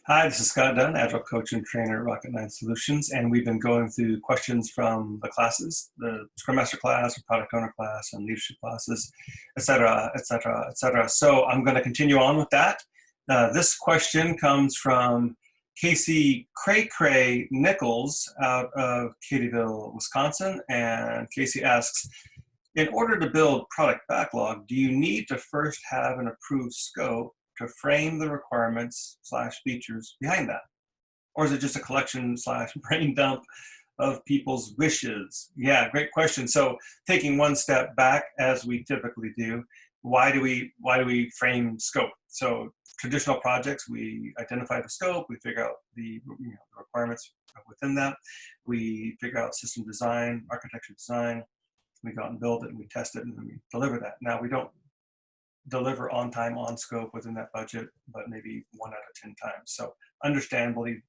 Hi, this is Scott Dunn, Agile Coach and Trainer at Rocket9 Solutions, and we've been going through questions from the classes, the Scrum Master class, or Product Owner class, and leadership classes, et cetera, et cetera, et cetera. So I'm going to continue on with that. This question comes from Casey Cray Nichols out of Katyville, Wisconsin, and Casey asks, in order to build product backlog, do you need to first have an approved scope to frame the requirements / features behind that? Or is it just a collection / brain dump of people's wishes? Yeah, great question. So taking one step back, as we typically do, why do we frame scope? So traditional projects, we identify the scope, we figure out the requirements within that, we figure out system design, architecture design, we go out and build it, and we test it, and then we deliver that. Now, we don't deliver on time, on scope within that budget, but maybe 1 out of 10 times. So understandably,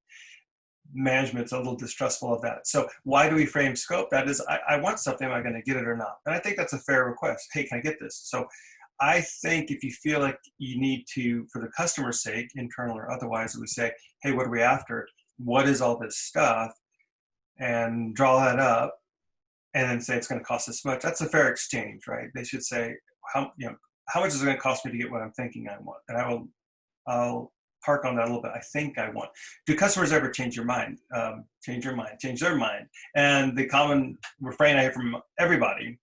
management's a little distrustful of that. So why do we frame scope? That is, I want something, am I going to get it or not? And I think that's a fair request. Hey, can I get this? So I think if you feel like you need to, for the customer's sake, internal or otherwise, we say, hey, what are we after? What is all this stuff? And draw that up and then say it's going to cost this much. That's a fair exchange, right? They should say, how much is it going to cost me to get what I'm thinking I want? And I'll park on that a little bit. I think I want. Do customers ever change your mind? Change their mind. And the common refrain I hear from everybody,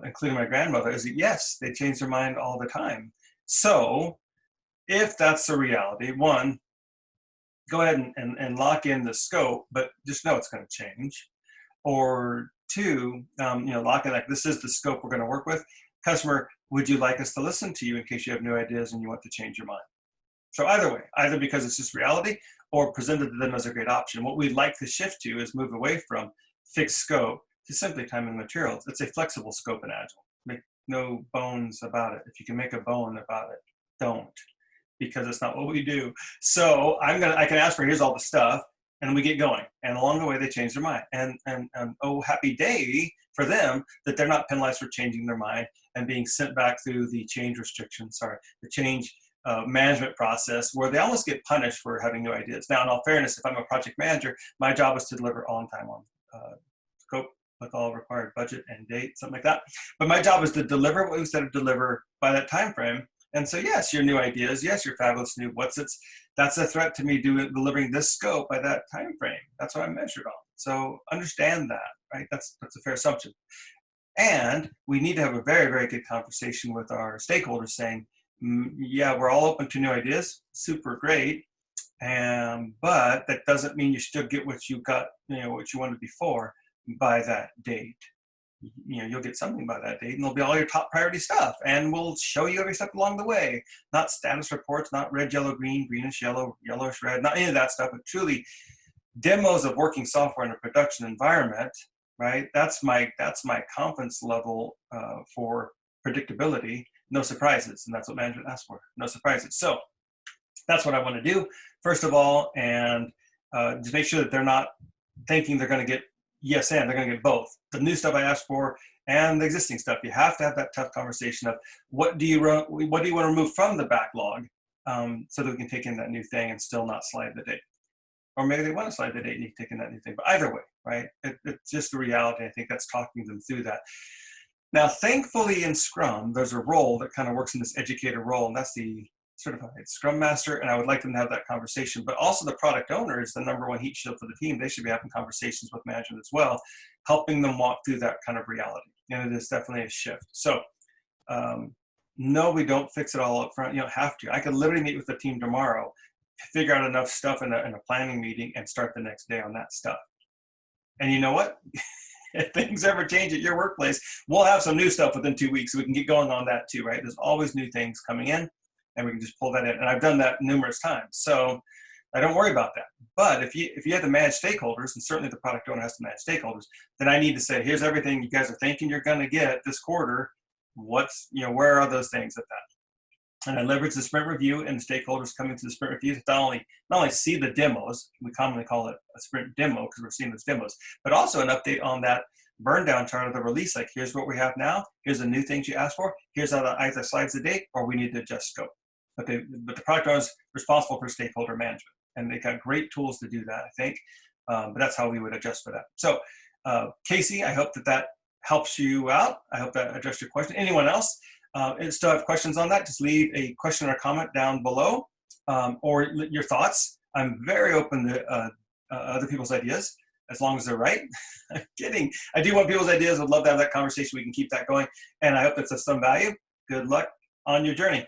including my grandmother, is that yes, they change their mind all the time. So if that's the reality, one, go ahead and lock in the scope, but just know it's going to change. Or two, lock in, like, this is the scope we're going to work with. Customer, would you like us to listen to you in case you have new ideas and you want to change your mind? So either way, either because it's just reality or presented to them as a great option. What we'd like to shift to is move away from fixed scope to simply time and materials. It's a flexible scope in Agile. Make no bones about it. If you can make a bone about it, don't, because it's not what we do. So I can ask for, here's all the stuff, and we get going. And along the way, they change their mind. And oh, happy day for them that they're not penalized for changing their mind and being sent back through the change the change management process, where they almost get punished for having new ideas. Now, in all fairness, if I'm a project manager, my job is to deliver on time, on scope, with all required budget and date, something like that. But my job is to deliver what we said to deliver by that time frame. And so, yes, your new ideas, yes, your fabulous new what's-its, that's a threat to me delivering this scope by that time frame. That's what I'm measured on. So understand that, right? That's a fair assumption. And we need to have a very, very good conversation with our stakeholders saying, yeah, we're all open to new ideas, super great, but that doesn't mean you still get what you got, what you wanted before by that date. You'll get something by that date, and it'll be all your top priority stuff, and we'll show you every step along the way. Not status reports, not red, yellow, green, greenish, yellow, yellowish, red, not any of that stuff, but truly demos of working software in a production environment, right? That's my confidence level for predictability. No surprises, and that's what management asks for. No surprises. So that's what I want to do, first of all, and just make sure that they're not thinking they're going to get yes and, they're going to get both. The new stuff I asked for and the existing stuff. You have to have that tough conversation of what do you want to remove from the backlog, so that we can take in that new thing and still not slide the date. Or maybe they want to slide the date and you take in that new thing. But either way, right? It's just the reality. I think that's talking them through that. Now, thankfully in Scrum, there's a role that kind of works in this educator role, and that's the certified Scrum Master, and I would like them to have that conversation. But also the product owner is the #1 heat shield for the team. They should be having conversations with management as well, helping them walk through that kind of reality. And it is definitely a shift. So no, we don't fix it all up front. You don't have to. I could literally meet with the team tomorrow, figure out enough stuff in a planning meeting, and start the next day on that stuff. And you know what? If things ever change at your workplace, we'll have some new stuff within 2 weeks, so we can get going on that too, right? There's always new things coming in, and we can just pull that in. And I've done that numerous times, so I don't worry about that. But if you have to manage stakeholders, and certainly the product owner has to manage stakeholders, then I need to say, here's everything you guys are thinking you're going to get this quarter. Where are those things at that? And I leverage the sprint review and the stakeholders coming to the sprint review to not only see the demos, we commonly call it a sprint demo because we're seeing those demos, but also an update on that burn down chart of the release. Like, here's what we have now. Here's the new things you asked for. Here's how that either slides the date or we need to adjust scope. But the product owner is responsible for stakeholder management. and they got great tools to do that, I think. But that's how we would adjust for that. So Casey, I hope that helps you out. I hope that addressed your question. Anyone else still have questions on that? Just leave a question or comment down below, or your thoughts. I'm very open to other people's ideas, as long as they're right. I'm kidding. I do want people's ideas. I'd love to have that conversation. We can keep that going. And I hope that's of some value. Good luck on your journey.